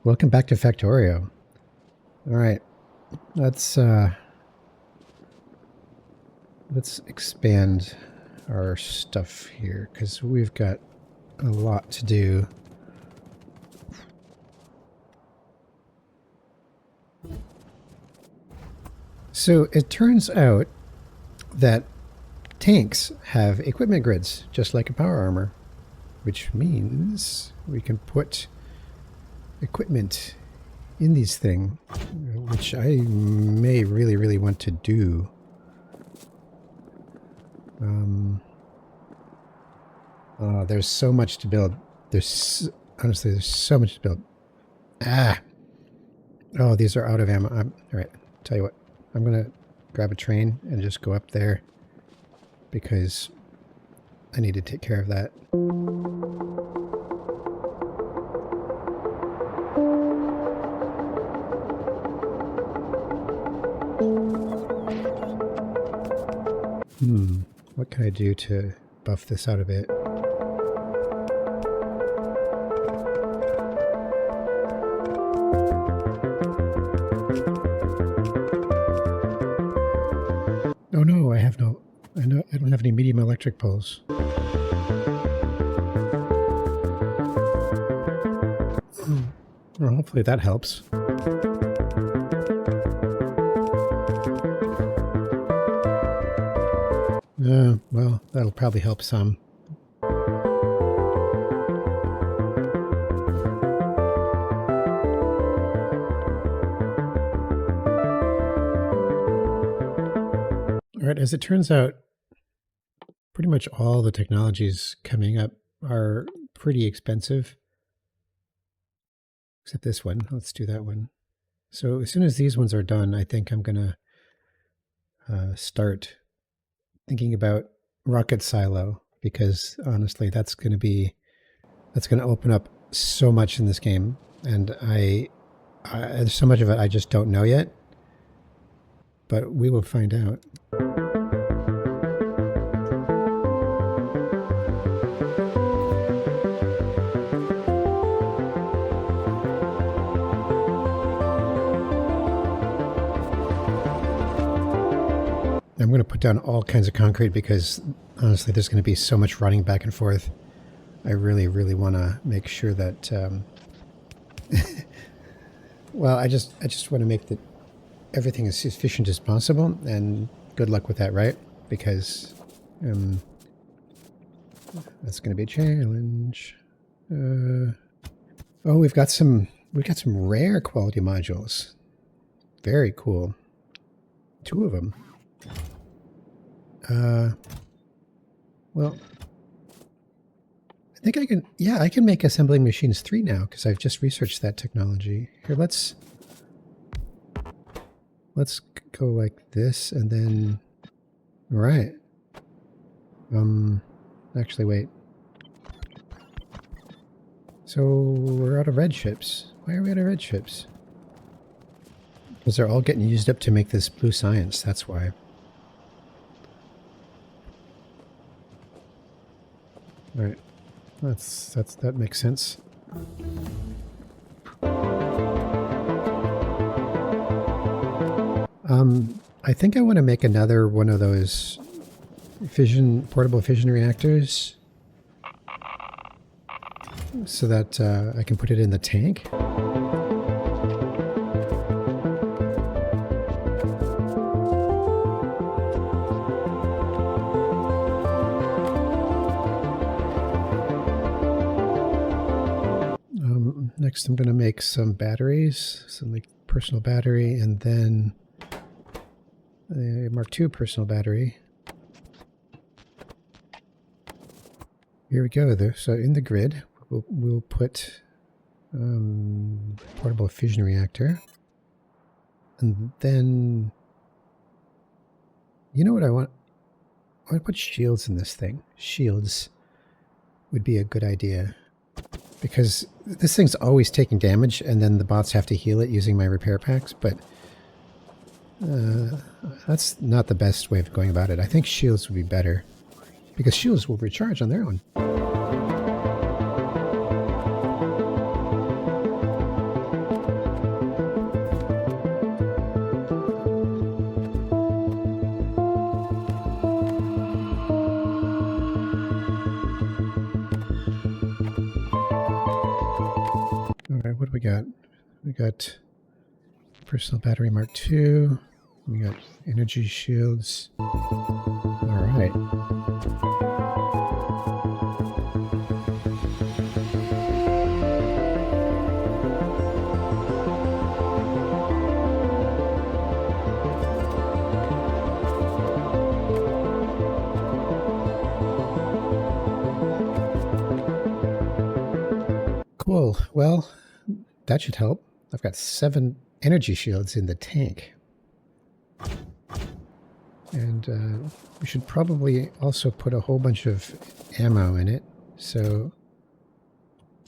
Welcome back to Factorio. All right, let's expand our stuff here because we've got a lot to do. So it turns out that tanks have equipment grids, just like a power armor, which means we can put equipment in these things, which I may really want to do. Oh, there's so much to build. Honestly, there's so much to build. Oh, these are out of ammo. All right, tell you what, I'm gonna grab a train and just go up there because I need to take care of that. What can I do to buff this out a bit? Oh no, I don't have any medium electric poles. Well, hopefully that helps. Well, that'll probably help some. All right, as it turns out, pretty much all the technologies coming up are pretty expensive. Except this one. Let's do that one. So as soon as these ones are done, I think I'm going to start thinking about rocket silo, because honestly, that's going to open up so much in this game, and there's so much of it I just don't know yet, but we will find out. I'm going to put down all kinds of concrete because honestly there's going to be so much running back and forth. I really want to make sure that well, I just want to make that everything as efficient as possible, and good luck with that, right? Because that's going to be a challenge. Oh, we've got some rare quality modules. Very cool. 2 of them. Well, I think I can make assembling machines 3 now because I've just researched that technology. Here, let's go like this and then, right. Actually, wait. So we're out of red chips. Why are we out of red chips? Because they're all getting used up to make this blue science, that's why. All right, that makes sense. I think I want to make another one of those portable fission reactors, so that I can put it in the tank. Next, I'm going to make some batteries, some like personal battery, and then a Mark II personal battery. Here we go. So in the grid, we'll put portable fission reactor, and then you know what I want? I want to put shields in this thing. Shields would be a good idea, because this thing's always taking damage, and then the bots have to heal it using my repair packs, but that's not the best way of going about it. I think shields would be better, because shields will recharge on their own. All right, what do we got? We got personal battery Mark II. We got energy shields. All right. Cool. Well, that should help. I've got 7 energy shields in the tank. And we should probably also put a whole bunch of ammo in it. So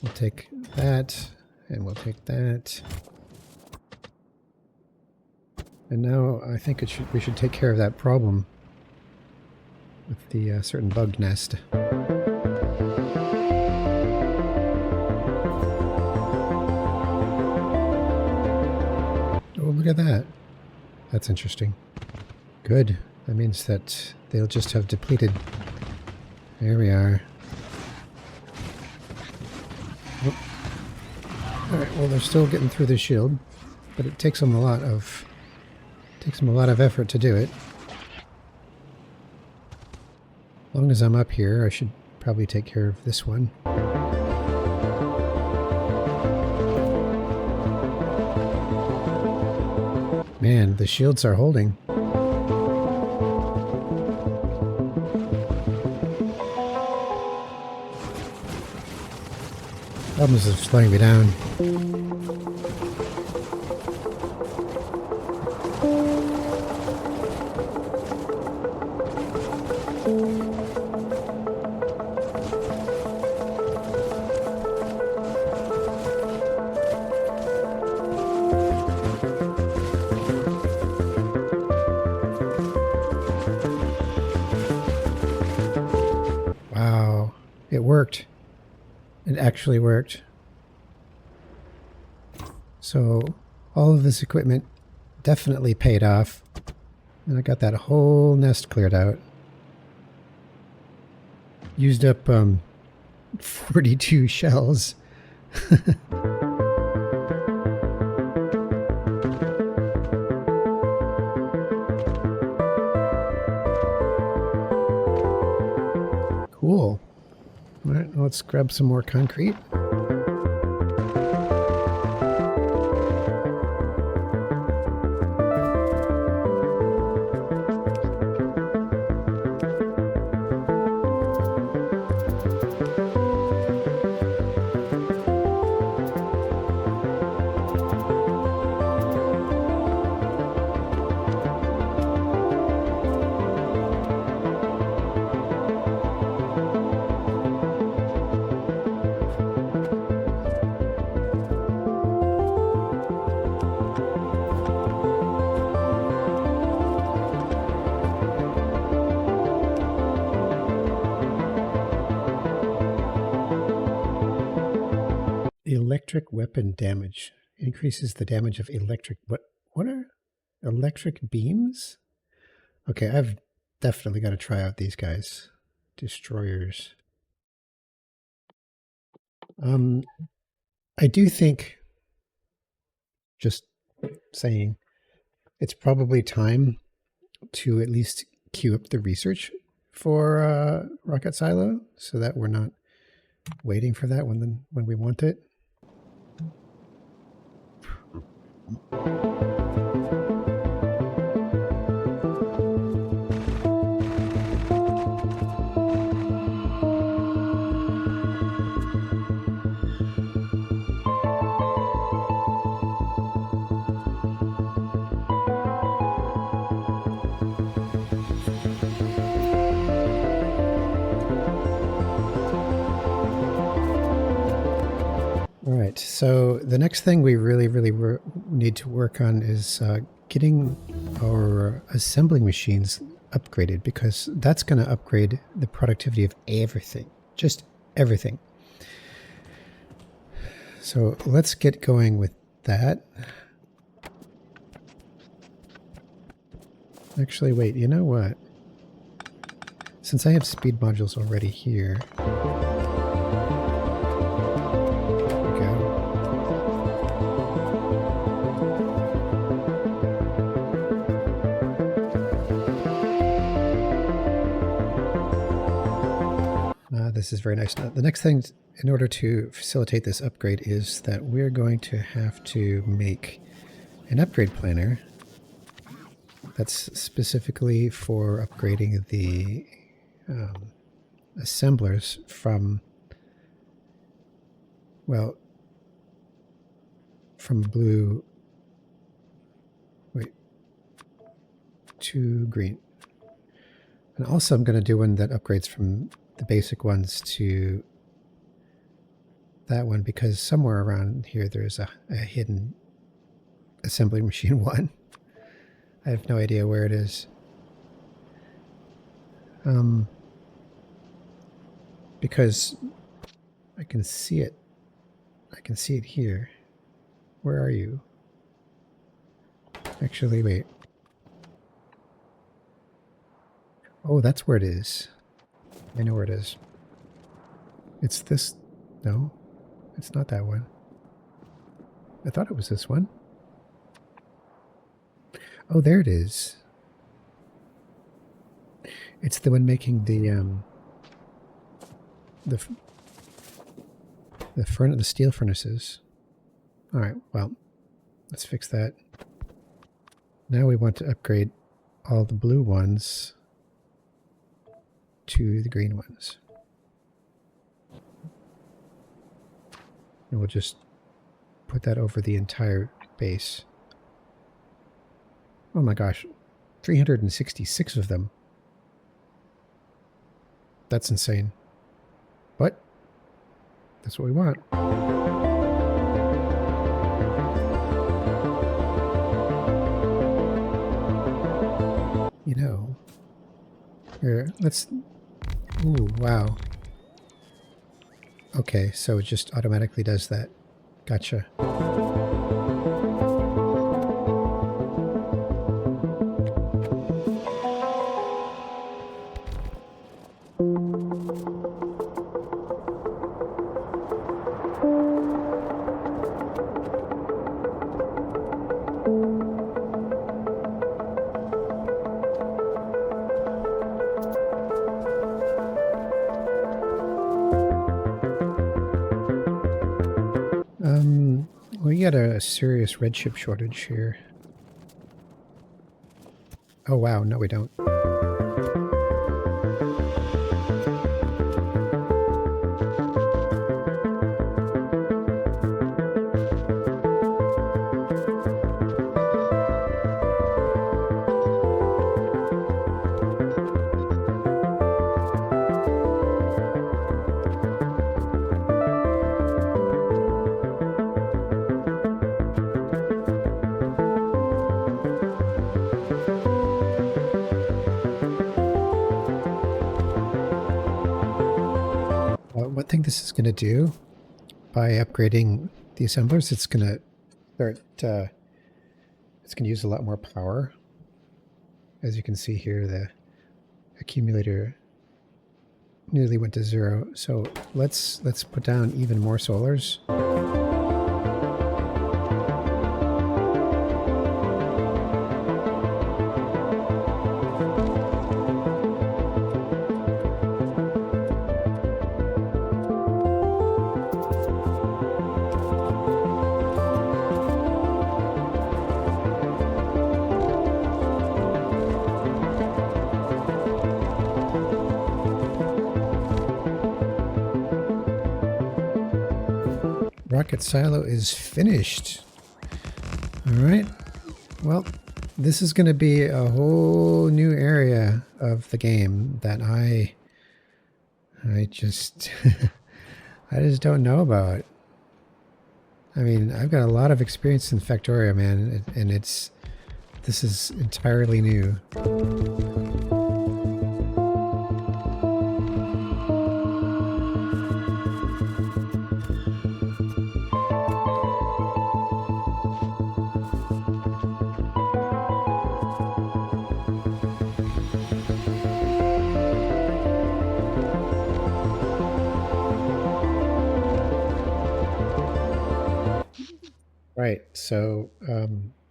we'll take that, and we'll take that. And now I think we should take care of that problem with the certain bug nest. Oh, look at that. That's interesting. Good. That means that they'll just have depleted. There we are. Oh. Alright, well, they're still getting through the shield, but it takes them a lot of effort to do it. As long as I'm up here, I should probably take care of this one. Man, the shields are holding. Problems are slowing me down. Wow, it worked. It actually worked. So all of this equipment definitely paid off. And I got that whole nest cleared out. Used up 42 shells. Cool. All right, let's grab some more concrete. Electric weapon damage increases the damage of electric. What are electric beams? Okay, I've definitely got to try out these guys. Destroyers. I do think, just saying, it's probably time to at least queue up the research for Rocket Silo so that we're not waiting for that when we want it. All right, so the next thing we really need to work on is getting our assembling machines upgraded, because that's going to upgrade the productivity of everything, just everything. So let's get going with that. Actually, wait, you know what? Since I have speed modules already here, there we go. this is very nice. Now, the next thing, in order to facilitate this upgrade, is that we're going to have to make an upgrade planner that's specifically for upgrading the assemblers from, well, from blue, wait, to green. And also I'm going to do one that upgrades from the basic ones to that one, because somewhere around here there's a hidden assembly machine 1. I have no idea where it is. Because I can see it. I can see it here. Where are you? Actually, wait. Oh, that's where it is. I know where it is. It's this. No, it's not that one. I thought it was this one. Oh, there it is. It's the one making the steel furnaces. All right, well, let's fix that. Now we want to upgrade all the blue ones to the green ones. And we'll just put that over the entire base. Oh my gosh, 366 of them. That's insane. But that's what we want. You know, here, let's, ooh, wow. Okay, so it just automatically does that. Gotcha. We got a serious red chip shortage here. Oh wow, no we don't. One thing this is going to do, by upgrading the assemblers, it's going to start, it's going to use a lot more power. As you can see here, the accumulator nearly went to 0. So let's put down even more solars. Rocket silo is finished. All right. Well, this is going to be a whole new area of the game that I just I just don't know about. I mean, I've got a lot of experience in Factorio, man, and this is entirely new. Right, so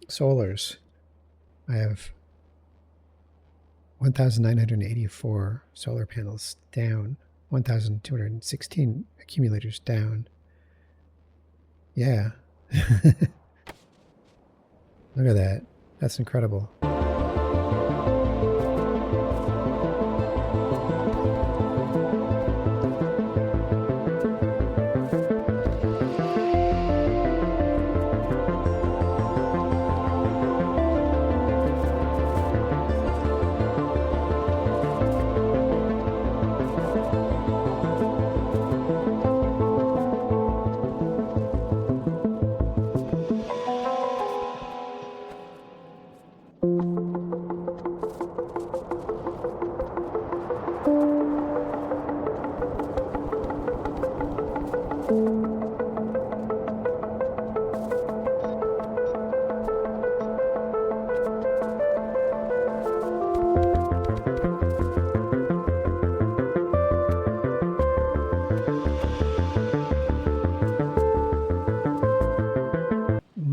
solars. I have 1,984 solar panels down. 1,216 accumulators down. Yeah. Look at that. That's incredible.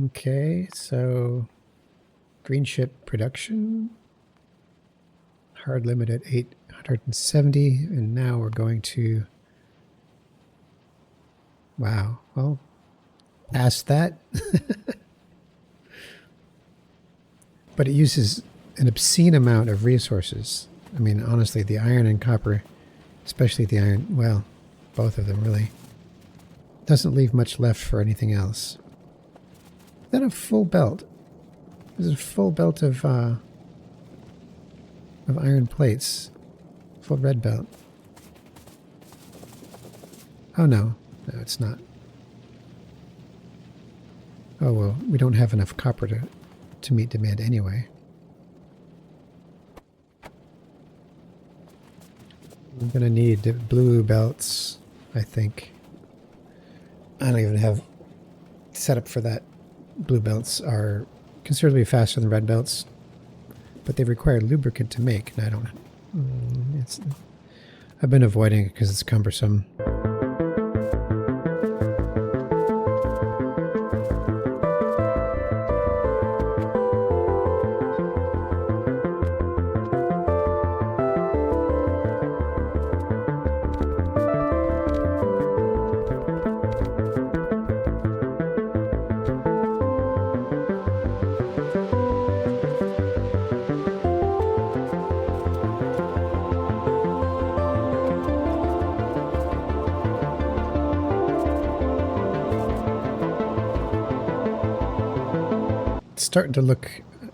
Okay, so green ship production, hard limit at 870, and now we're going to, wow, well, past that. But it uses an obscene amount of resources. I mean, honestly, the iron and copper, especially the iron, well, both of them really, doesn't leave much left for anything else. Is that a full belt? There's a full belt of iron plates. Full red belt. Oh no, no it's not. Oh well, we don't have enough copper to meet demand anyway. I'm gonna need blue belts, I think. I don't even have set up for that. Blue belts are considerably faster than red belts, but they require lubricant to make, and I don't. I've been avoiding it because it's cumbersome. Starting to look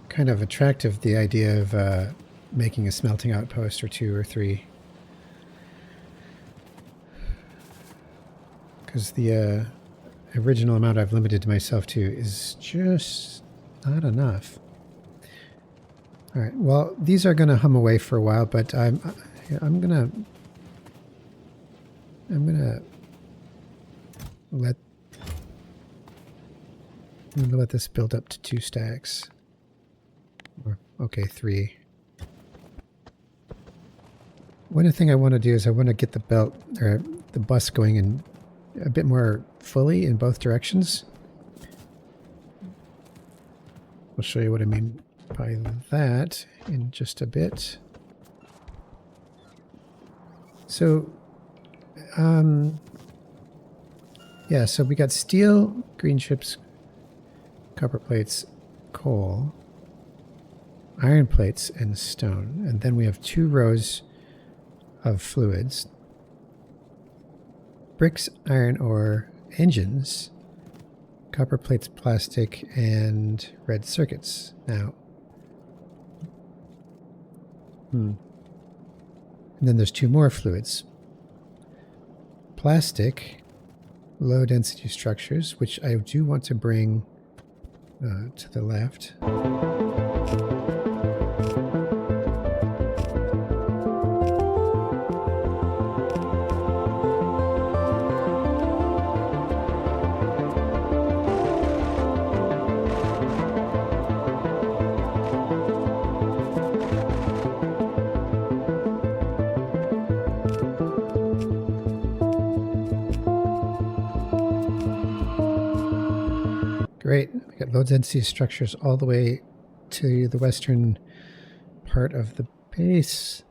kind of attractive, the idea of making a smelting outpost or 2 or 3, because the original amount I've limited myself to is just not enough. All right, well, these are going to hum away for a while, but I'm gonna let this build up to 2 stacks. Or, okay, 3. One thing I want to do is I want to get the belt or the bus going in a bit more fully in both directions. I'll show you what I mean by that in just a bit. So, yeah, so we got steel, green chips, copper plates, coal, iron plates, and stone. And then we have 2 rows of fluids. Bricks, iron ore, engines, copper plates, plastic, and red circuits. Now, and then there's 2 more fluids. Plastic, low density structures, which I do want to bring to the left. Great. We got low density structures all the way to the western part of the base.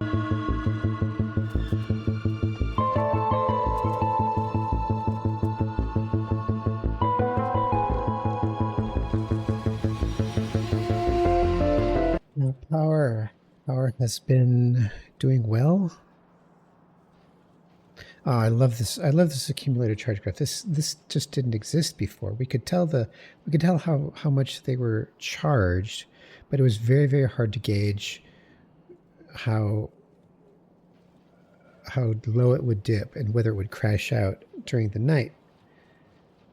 has been doing well. Oh, I love this. I love this accumulator charge graph. This just didn't exist before. We could tell how much they were charged, but it was very, very hard to gauge how low it would dip and whether it would crash out during the night.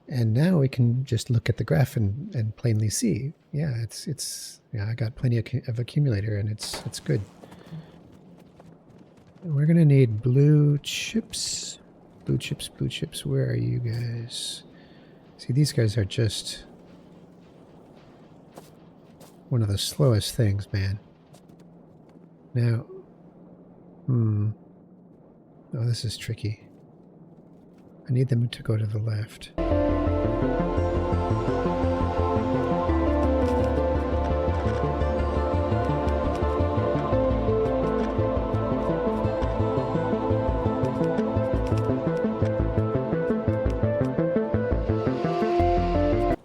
And now we can just look at the graph and plainly see. Yeah, yeah, I got plenty of accumulator, and it's good. We're gonna need blue chips. Blue chips, where are you guys? See, these guys are just one of the slowest things, man. Now, oh, this is tricky. I need them to go to the left.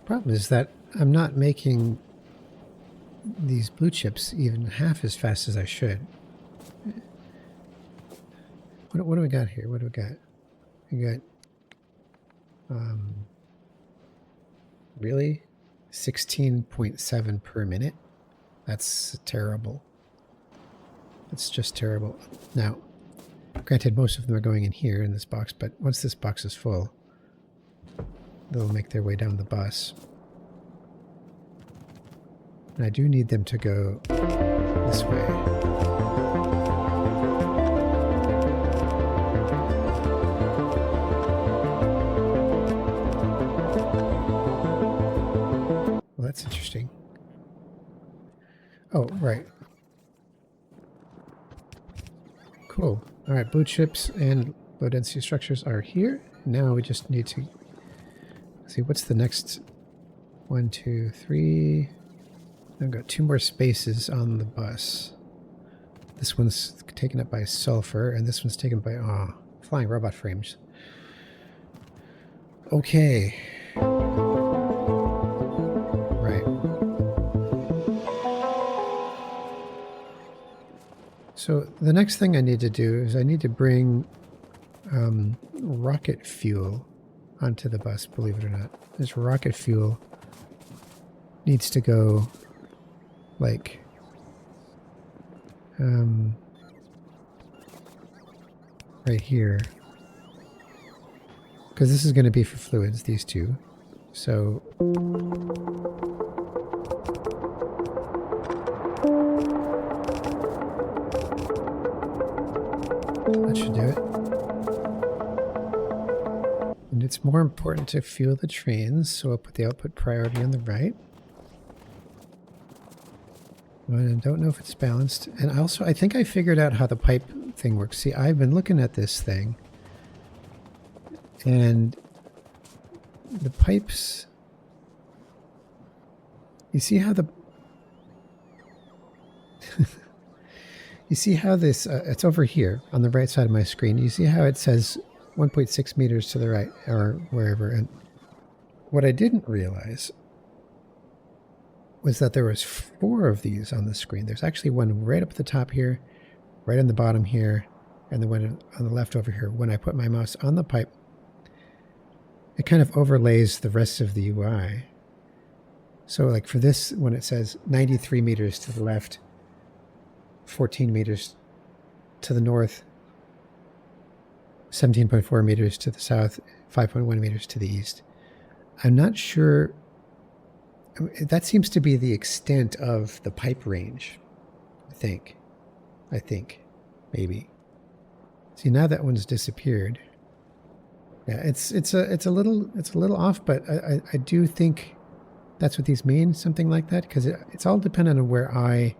Problem is that I'm not making these blue chips even half as fast as I should. What do we got here? What do we got? We got really 16.7 per minute. That's terrible. That's just terrible. Now, granted, most of them are going in here in this box, but once this box is full, they'll make their way down the bus. And I do need them to go this way. That's interesting. Oh, right. Cool. All right, blue chips and low density structures are here. Now we just need to see what's the next 1, 2, 3. I've got 2 more spaces on the bus. This one's taken up by sulfur, and this one's taken by flying robot frames. Okay. So the next thing I need to do is I need to bring rocket fuel onto the bus, believe it or not. This rocket fuel needs to go like right here. Because this is going to be for fluids, these two. So that should do it. And it's more important to fuel the trains, so I'll put the output priority on the right. I don't know if it's balanced. And also, I think I figured out how the pipe thing works. See, I've been looking at this thing, and the pipes, you see how the you see how this it's over here on the right side of my screen. You see how it says 1.6 meters to the right, or wherever. And what I didn't realize was that there was 4 of these on the screen. There's actually one right up at the top here, right on the bottom here, and the one on the left over here. When I put my mouse on the pipe, it kind of overlays the rest of the UI. So like for this, when it says 93 meters to the left, 14 meters to the north, 17.4 meters to the south, 5.1 meters to the east. I'm not sure. That seems to be the extent of the pipe range, I think, maybe. See, now that one's disappeared. Yeah, it's a little off, but I do think that's what these mean, something like that, because it's all dependent on where I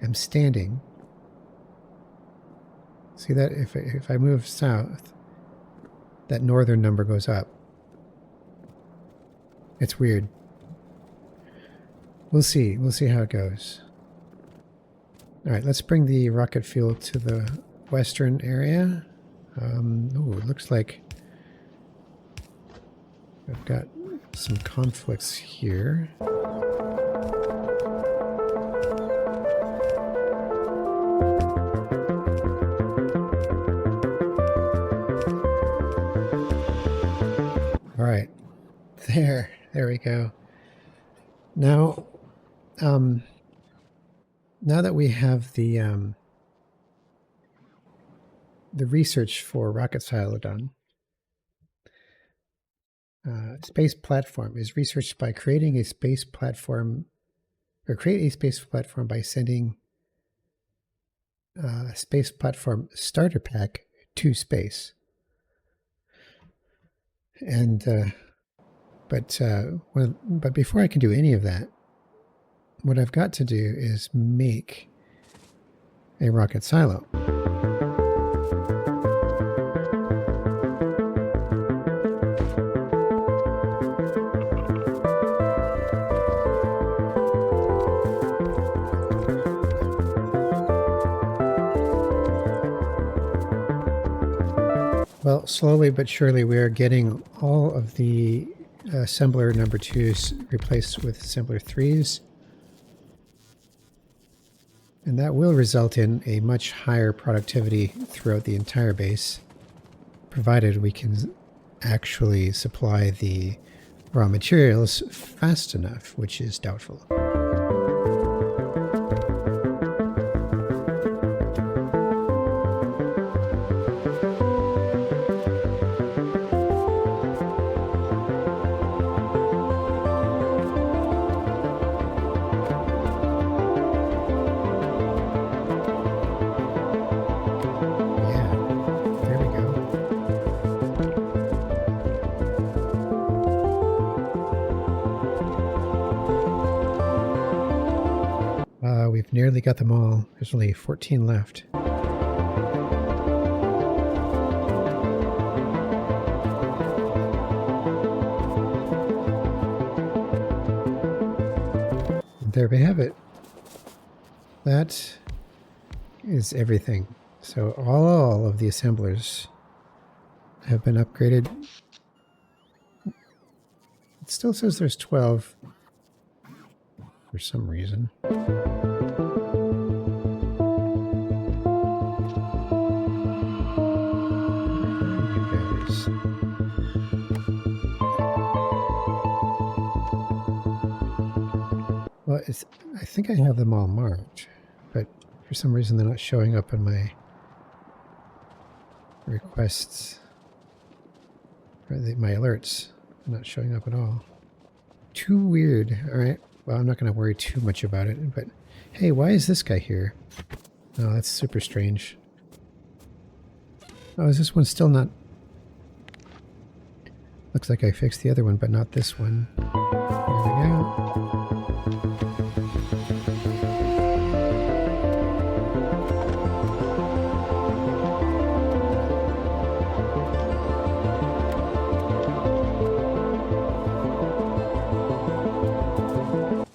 am standing. See that if I move south, that northern number goes up. It's weird. We'll see. We'll see how it goes. All right, let's bring the rocket fuel to the western area. Oh, it looks like I've got some conflicts here. There we go. Now, now that we have the research for rocket silo done, space platform is researched by creating a space platform, or create a space platform by sending a space platform starter pack to space. And but before I can do any of that, what I've got to do is make a rocket silo. Well, slowly but surely we are getting all of the assembler number 2s replaced with assembler 3s. And that will result in a much higher productivity throughout the entire base, provided we can actually supply the raw materials fast enough, which is doubtful. We've nearly got them all. There's only 14 left. And there we have it. That is everything. So all of the assemblers have been upgraded. It still says there's 12 for some reason. Well, I think I have them all marked, but for some reason they're not showing up in my requests, or my alerts. They're not showing up at all. Too weird. All right. Well, I'm not going to worry too much about it, but hey, why is this guy here? Oh, that's super strange. Oh, is this one still not? Looks like I fixed the other one, but not this one. There we go.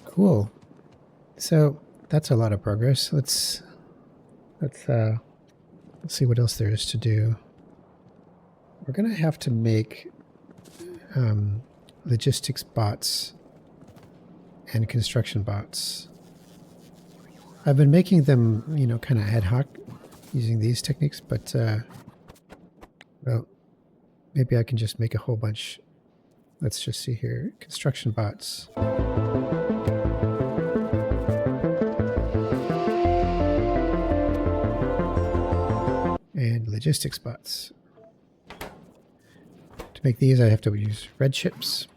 Cool. So that's a lot of progress. Let's see what else there is to do. We're gonna have to make logistics bots and construction bots. I've been making them, you know, kind of ad hoc using these techniques, but well, maybe I can just make a whole bunch. Let's just see here. Construction bots. And logistics bots. To make these, I have to use red chips.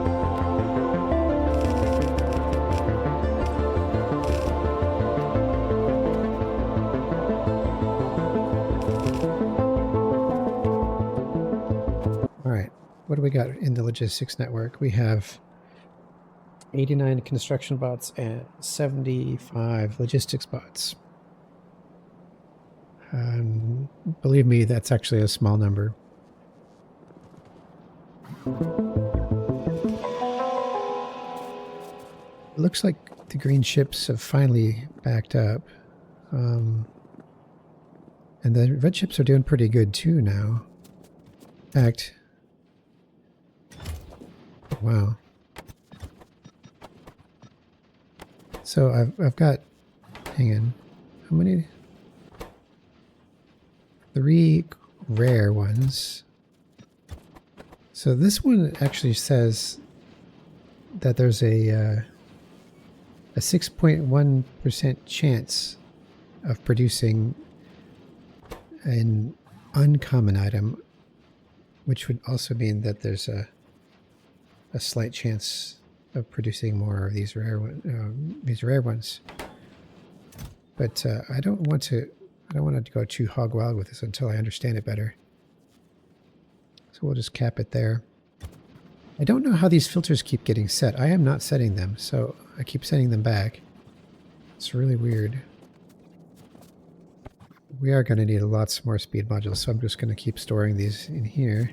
What do we got in the logistics network? We have 89 construction bots and 75 logistics bots. Believe me, that's actually a small number. It looks like the green ships have finally backed up. And the red ships are doing pretty good too now. In fact, wow. So I've got, hang on, how many? 3 rare ones. So this one actually says that there's a 6.1% chance of producing an uncommon item, which would also mean that there's a slight chance of producing more of these rare ones. But I don't want to go too hog wild with this until I understand it better. So we'll just cap it there. I don't know how these filters keep getting set. I am not setting them, so I keep sending them back. It's really weird. We are going to need lots more speed modules, so I'm just going to keep storing these in here.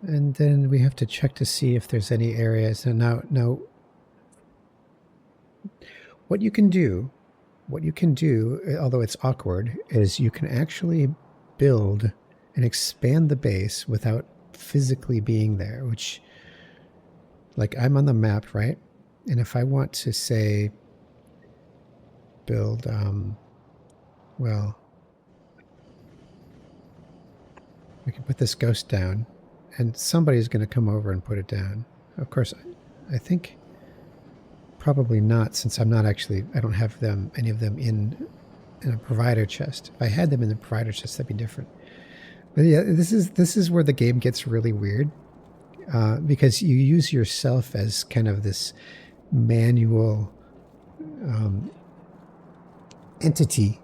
And then we have to check to see if there's any areas. And now, what you can do, although it's awkward, is you can actually build and expand the base without physically being there, which, like, I'm on the map, right? And if I want to, say, build, well, we can put this ghost down, and somebody's going to come over and put it down. Of course, I think probably not, since I'm not actually, I don't have any of them in a provider chest. If I had them in the provider chest, that'd be different. But yeah, this is where the game gets really weird, because you use yourself as kind of this manual entity,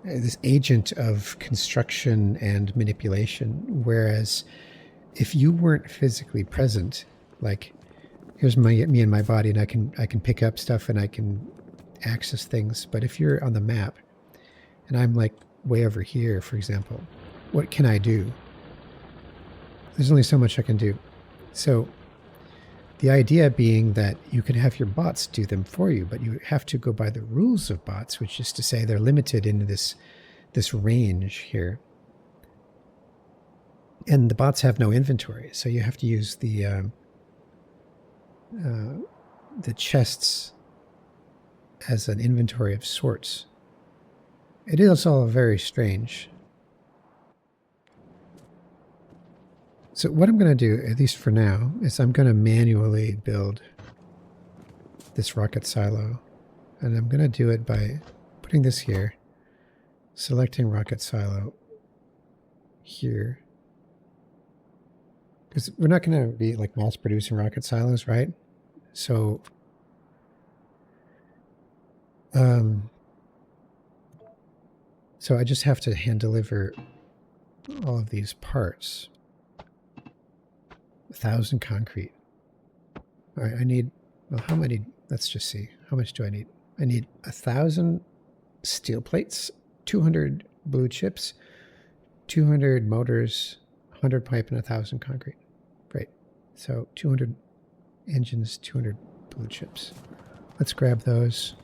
this agent of construction and manipulation, whereas if you weren't physically present, like, here's me and my body, and I can pick up stuff and I can access things. But if you're on the map and I'm like way over here, for example, what can I do? There's only so much I can do. So the idea being that you can have your bots do them for you, but you have to go by the rules of bots, which is to say they're limited into this range here. And the bots have no inventory, so you have to use the chests as an inventory of sorts. It is all very strange. So what I'm going to do, at least for now, is I'm going to manually build this rocket silo. And I'm going to do it by putting this here, selecting rocket silo here. Because we're not going to be like mass producing rocket silos, right? So, so I just have to hand deliver all of these parts. 1,000 concrete. All right, I need, well, how many? Let's just see. How much do I need? I need 1,000 steel plates, 200 blue chips, 200 motors, 100 pipe, and 1,000 concrete. Great. So 200 engines, 200 blue chips. Let's grab those.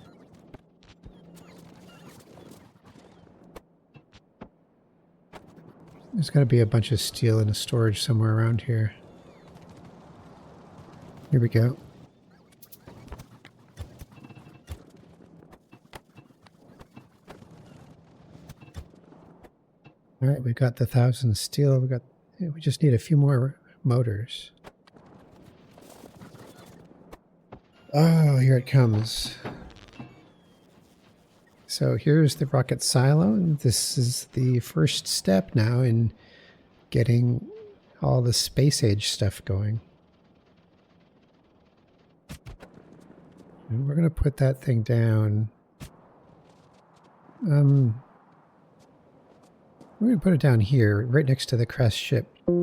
There's got to be a bunch of steel in a storage somewhere around here. Here we go. All right, we've got the 1,000 steel. We just need a few more motors. Oh, here it comes. So here's the rocket silo, and this is the first step now in getting all the space age stuff going. And we're going to put that thing down. We're going to put it down here, right next to the crashed ship. Here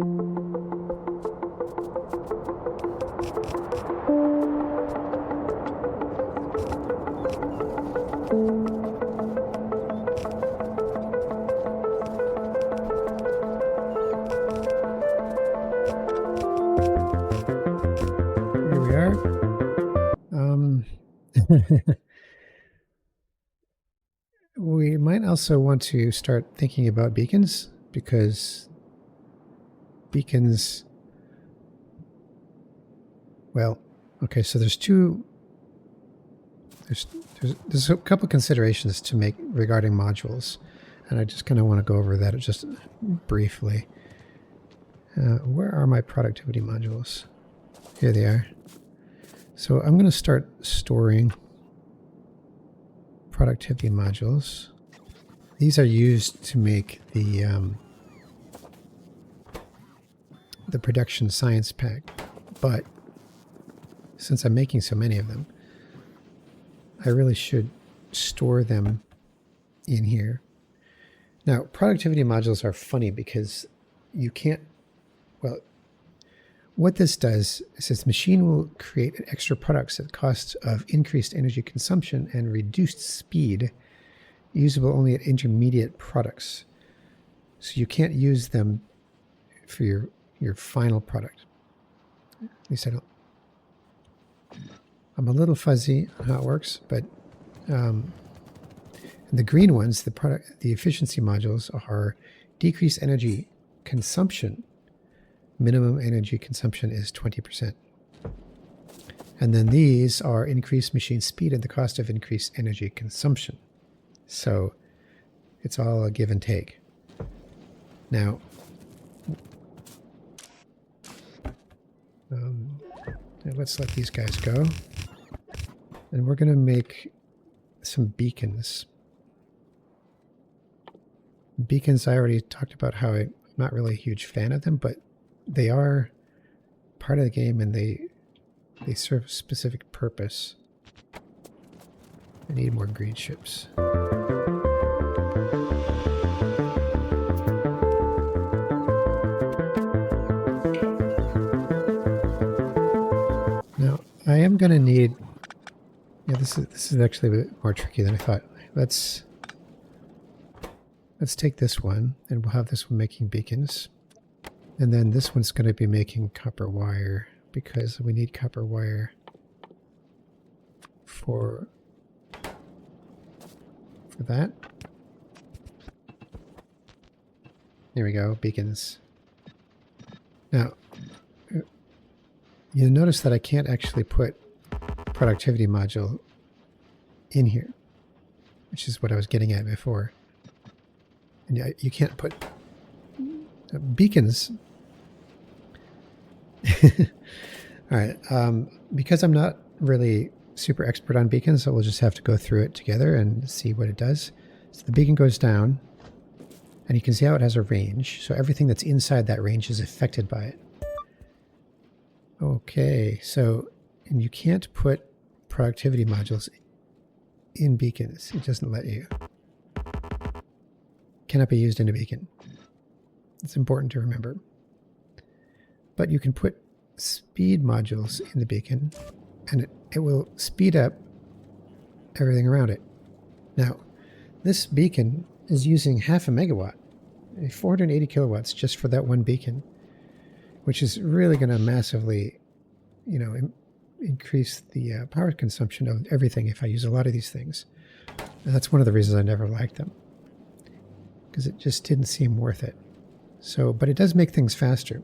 we are. We might also want to start thinking about beacons, because beacons, well, okay, so there's a couple considerations to make regarding modules. And I just kind of want to go over that just briefly. Where are my productivity modules? Here they are. So I'm going to start storing productivity modules. These are used to make the production science pack, but since I'm making so many of them, I really should store them in here. Now, productivity modules are funny because you can't, well, what this does is this machine will create extra products at the cost of increased energy consumption and reduced speed, usable only at intermediate products. So you can't use them for your final product. At least I don't. I'm a little fuzzy on how it works, but the green ones, the efficiency modules, are decreased energy consumption. Minimum energy consumption is 20%. And then these are increased machine speed at the cost of increased energy consumption. So it's all a give and take. Now, let's let these guys go. And we're going to make some beacons. Beacons, I already talked about how I'm not really a huge fan of them, but they are part of the game and they serve a specific purpose. I need more green ships. Now, I am going to need... Yeah, this is actually a bit more tricky than I thought. Let's take this one, and we'll have this one making beacons. And then this one's going to be making copper wire, because we need copper wire for that. There we go, beacons. Now, you'll notice that I can't actually put productivity module in here, which is what I was getting at before. And you can't put beacons. All right. Because I'm not really super expert on beacons, so we'll just have to go through it together and see what it does. So the beacon goes down, and you can see how it has a range. So everything that's inside that range is affected by it. Okay. So, and you can't put productivity modules in beacons. It doesn't let you. Cannot be used in a beacon. It's important to remember. But you can put speed modules in the beacon, and it will speed up everything around it. Now, this beacon is using 0.5 megawatt, 480 kilowatts just for that one beacon, which is really going to massively, increase the power consumption of everything if I use a lot of these things. And that's one of the reasons I never liked them, because it just didn't seem worth it. So, but it does make things faster.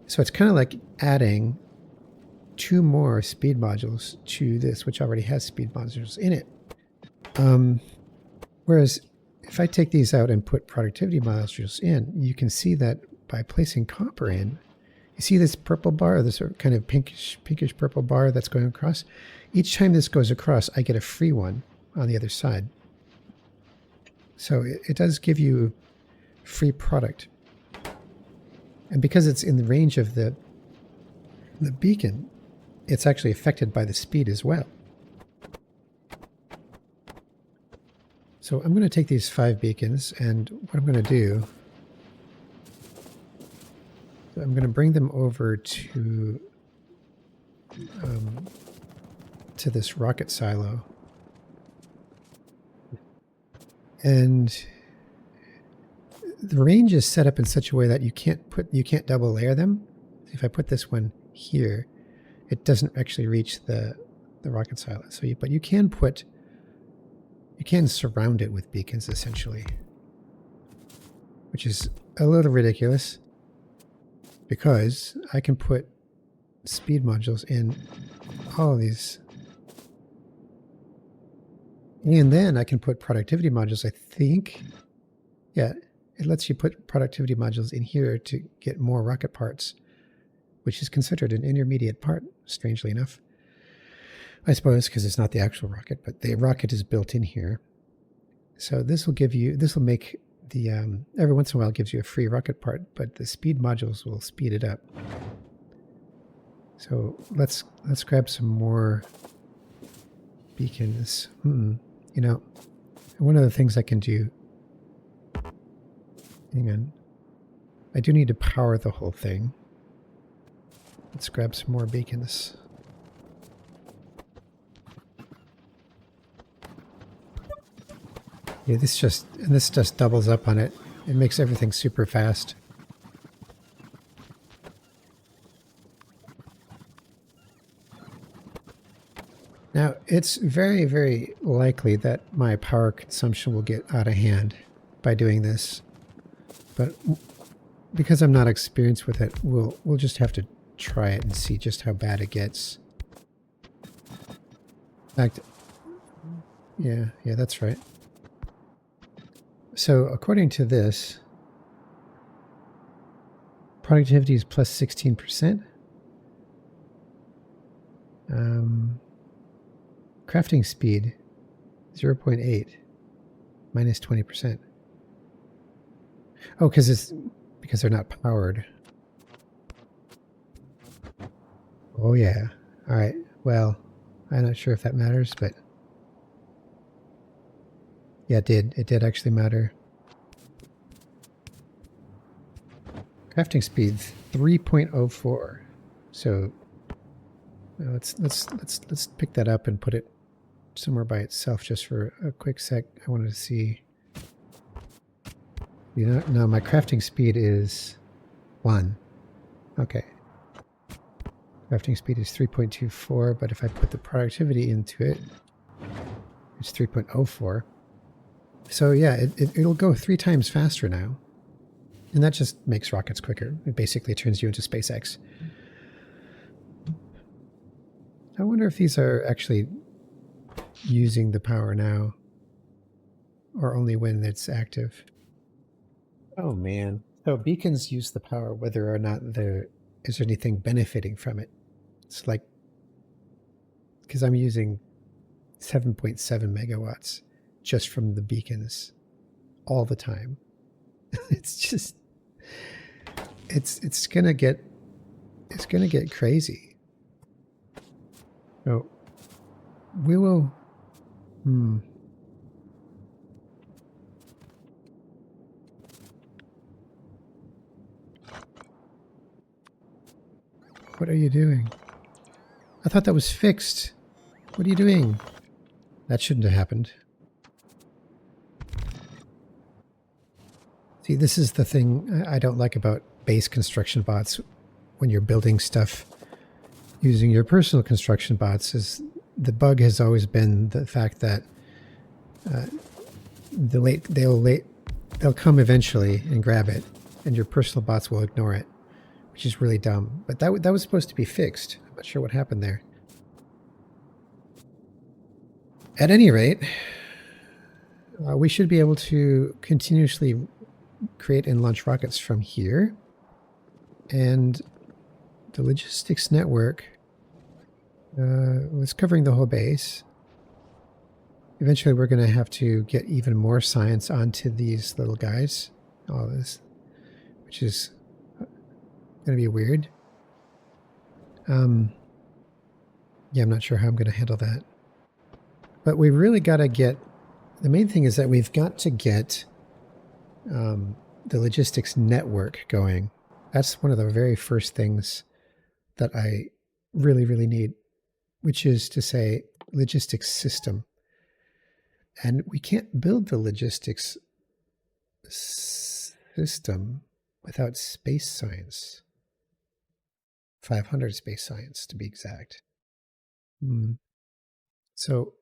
So it's kind of like adding 2 more speed modules to this, which already has speed modules in it. Whereas if I take these out and put productivity modules in, you can see that by placing copper in, you see this purple bar, this sort of kind of pinkish purple bar that's going across. Each time this goes across, I get a free one on the other side. So it does give you free product. And because it's in the range of the beacon, it's actually affected by the speed as well. So I'm going to take these 5 beacons, and what I'm going to do, I'm going to bring them over to this rocket silo. And the range is set up in such a way that you can't double layer them. If I put this one here, it doesn't actually reach the rocket silo. So, but you can surround it with beacons essentially, which is a little ridiculous because I can put speed modules in all of these And then I can put productivity modules, I think. Yeah, it lets you put productivity modules in here to get more rocket parts, which is considered an intermediate part, strangely enough. I suppose because it's not the actual rocket, but the rocket is built in here. So this will make the, every once in a while it gives you a free rocket part, but the speed modules will speed it up. So let's grab some more beacons. You know, one of the things I can do, hang on, I do need to power the whole thing. Let's grab some more beacons. Yeah, this just doubles up on it. It makes everything super fast. Now, it's very, very likely that my power consumption will get out of hand by doing this. But because I'm not experienced with it, we'll just have to try it and see just how bad it gets. In fact, yeah, that's right. So according to this, productivity is plus 16%. Crafting speed, 0.8, minus 20%. Oh, because they're not powered. Oh yeah. All right. Well, I'm not sure if that matters, but yeah, it did. It did actually matter. Crafting speed 3.04. So let's pick that up and put it somewhere by itself just for a quick sec. I wanted to see. You know, no, my crafting speed is 1. Okay. Crafting speed is 3.24, but if I put the productivity into it, it's 3.04. So yeah, it'll go 3 times faster now. And that just makes rockets quicker. It basically turns you into SpaceX. I wonder if these are actually using the power now, or only when it's active. Oh man. So beacons use the power whether or not there is anything benefiting from it. It's like, because I'm using 7.7 megawatts just from the beacons all the time. It's just, it's gonna get crazy. So we will, What are you doing? I thought that was fixed. What are you doing? That shouldn't have happened. See, this is the thing I don't like about base construction bots when you're building stuff using your personal construction bots. Is the bug has always been the fact that they'll come eventually and grab it, and your personal bots will ignore it, which is really dumb. But that was supposed to be fixed. I'm not sure what happened there. At any rate, we should be able to continuously create and launch rockets from here. And the logistics network was covering the whole base. Eventually, we're going to have to get even more science onto these little guys. All this, which is going to be weird. Yeah, I'm not sure how I'm going to handle that. But we really got to get, the main thing is that we've got to get the logistics network going. That's one of the very first things that I really, really need, which is to say logistics system. And we can't build the logistics system without space science. 500 space science to be exact. So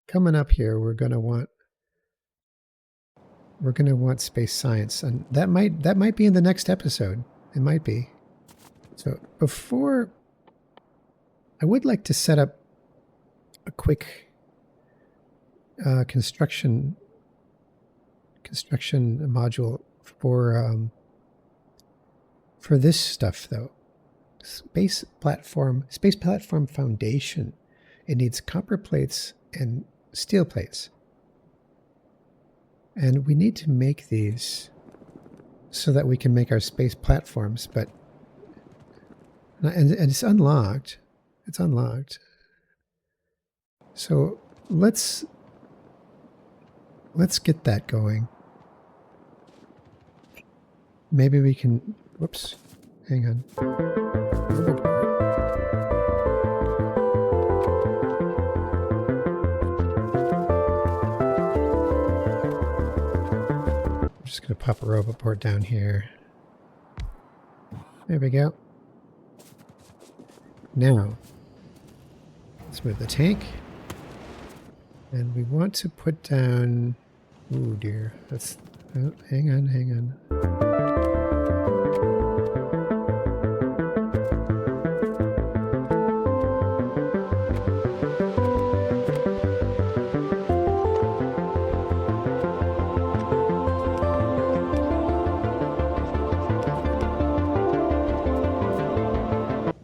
coming up here, we're going to want space science, and that might be in the next episode. It might be. So before, I would like to set up a quick construction module for this stuff though. Space platform foundation. It needs copper plates and steel plates. And we need to make these so that we can make our space platforms, but and it's unlocked. It's unlocked. So let's get that going. Maybe we can, whoops, hang on. I'm just going to pop a robot board down here. There we go. Now, let's move the tank. And we want to put down, oh dear, that's, oh, hang on.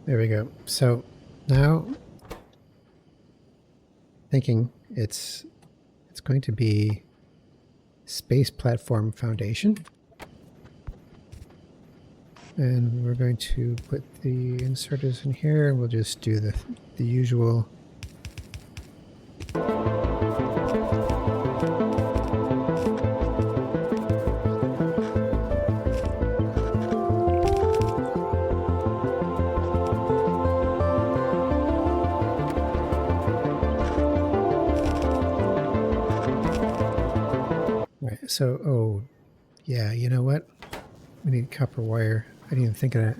There we go. So now, thinking it's going to be space platform foundation, and we're going to put the inserters in here, and we'll just do the usual. So, oh, yeah, you know what? We need copper wire. I didn't even think of that.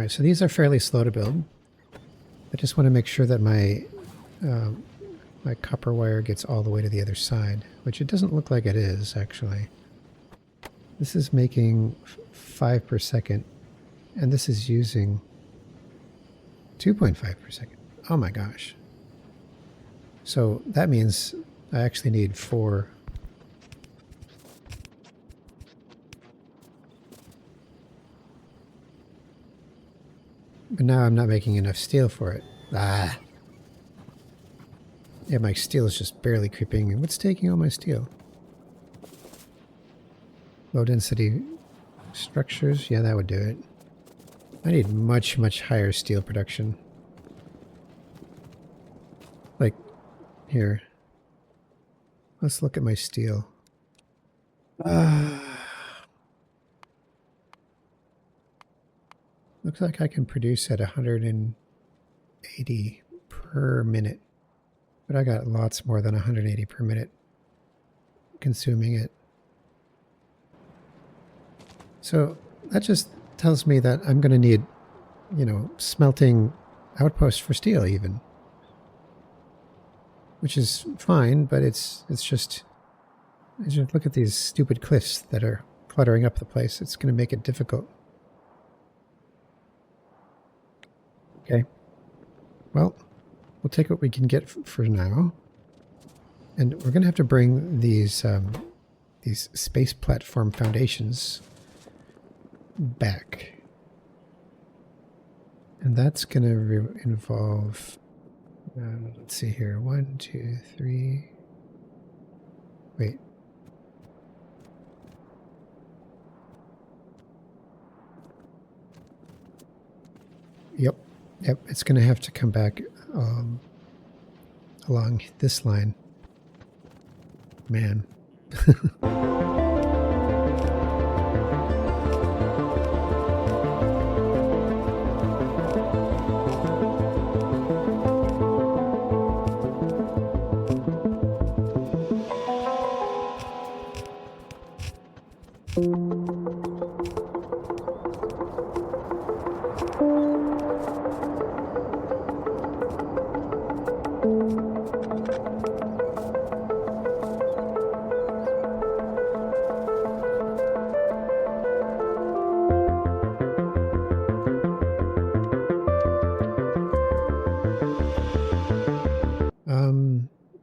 So these are fairly slow to build. I just want to make sure that my my copper wire gets all the way to the other side, which it doesn't look like it is, actually. This is making 5 per second, and this is using 2.5 per second. Oh my gosh. So that means I actually need 4. But now I'm not making enough steel for it. Ah. Yeah, my steel is just barely creeping. And what's taking all my steel? Low density structures. Yeah, that would do it. I need much, much higher steel production. Like, here. Let's look at my steel. Looks like I can produce at 180 per minute. But I got lots more than 180 per minute consuming it. So that just tells me that I'm going to need, you know, smelting outposts for steel even. Which is fine, but it's just look at these stupid cliffs that are cluttering up the place. It's going to make it difficult. Okay. Well, we'll take what we can get for now. And we're going to have to bring these space platform foundations back. And that's going to involve, let's see here, 1, 2, 3, wait. Yep, it's going to have to come back along this line. Man.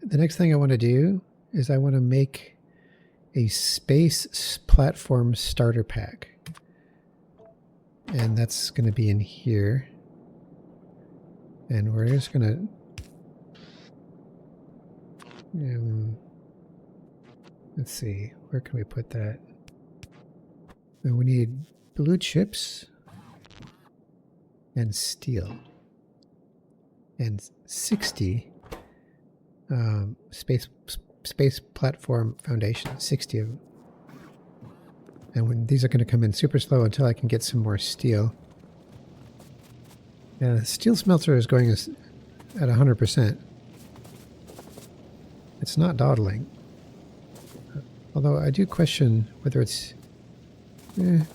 The next thing I want to do is I want to make a space platform starter pack. And that's going to be in here. And we're just going to... let's see, where can we put that? And we need blue chips and steel. And 60 space platform foundation, 60 of them. And when these are going to come in super slow until I can get some more steel. Yeah, the steel smelter is going at 100%. It's not dawdling. Although I do question whether it's... it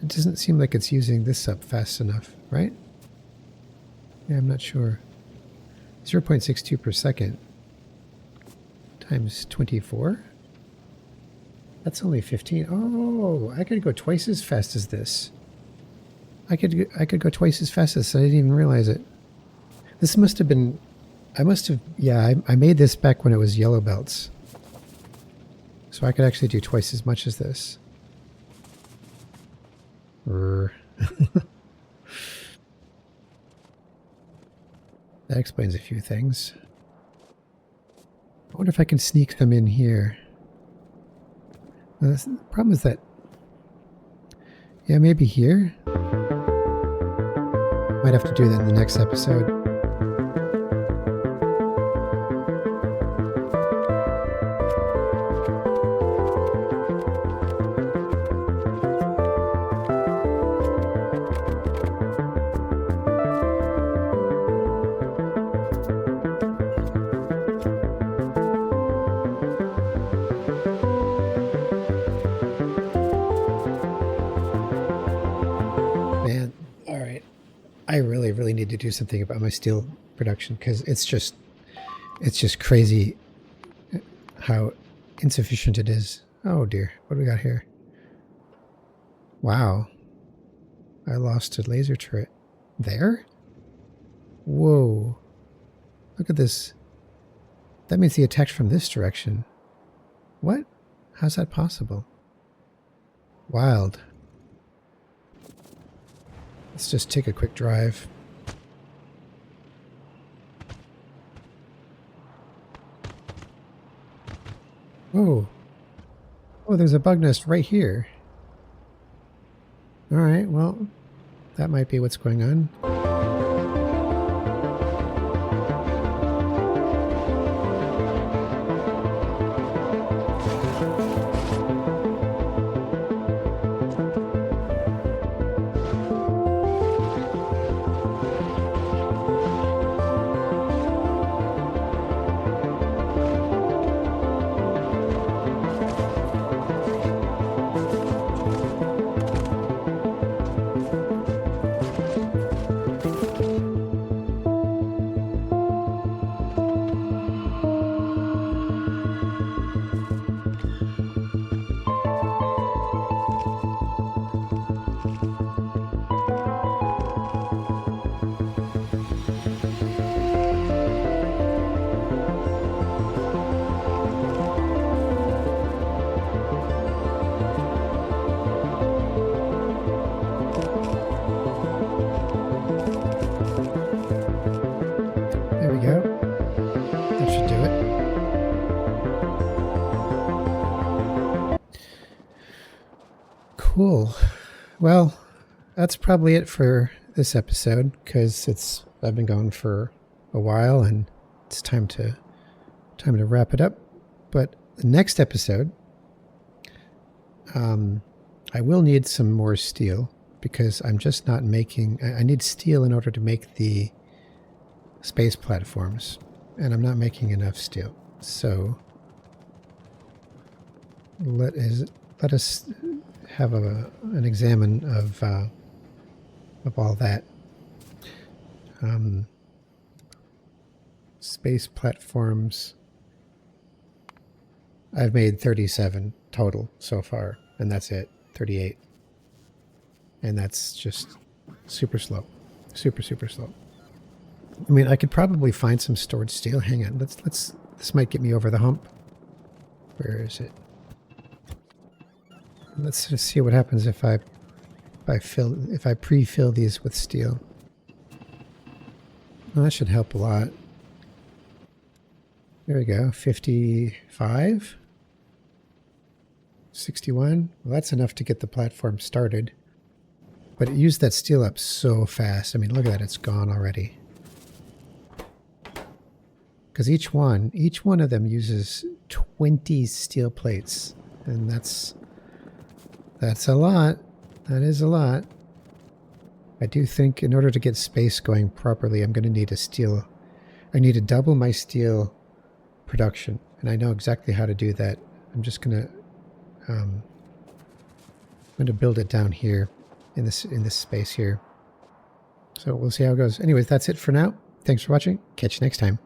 doesn't seem like it's using this up fast enough, right? Yeah, I'm not sure. 0.62 per second times 24? That's only 15. Oh, I could go twice as fast as this. I could go twice as fast as this. I didn't even realize it. This must have been... I made this back when it was yellow belts. So I could actually do twice as much as this. That explains a few things. I wonder if I can sneak them in here. The problem is that... yeah, maybe here? Might have to do that in the next episode. I really need to do something about my steel production because it's just crazy how insufficient it is. Oh dear, what do we got here? Wow, I lost a laser turret. There? Whoa, look at this. That means he attacked from this direction. What? How's that possible? Wild. Let's just take a quick drive. Whoa. Oh, there's a bug nest right here. All right, well, that might be what's going on. Cool. Well, that's probably it for this episode because I've been going for a while and it's time to wrap it up. But the next episode, I will need some more steel because I'm just not making... I need steel in order to make the space platforms, and I'm not making enough steel. So let us have an examine of all that. Space platforms. I've made 37 total so far, and that's it. 38. And that's just super slow. Super slow. I mean, I could probably find some stored steel. Hang on. Let's this might get me over the hump. Where is it? Let's just see what happens if I pre-fill these with steel. Well, that should help a lot. There we go. 55. 61. Well, that's enough to get the platform started. But it used that steel up so fast. I mean, look at that. It's gone already. Because each one of them uses 20 steel plates. And that's a lot. That is a lot. I do think in order to get space going properly, I'm going to need I need to double my steel production. And I know exactly how to do that. I'm just going to build it down here in this space here. So we'll see how it goes. Anyways, that's it for now. Thanks for watching. Catch you next time.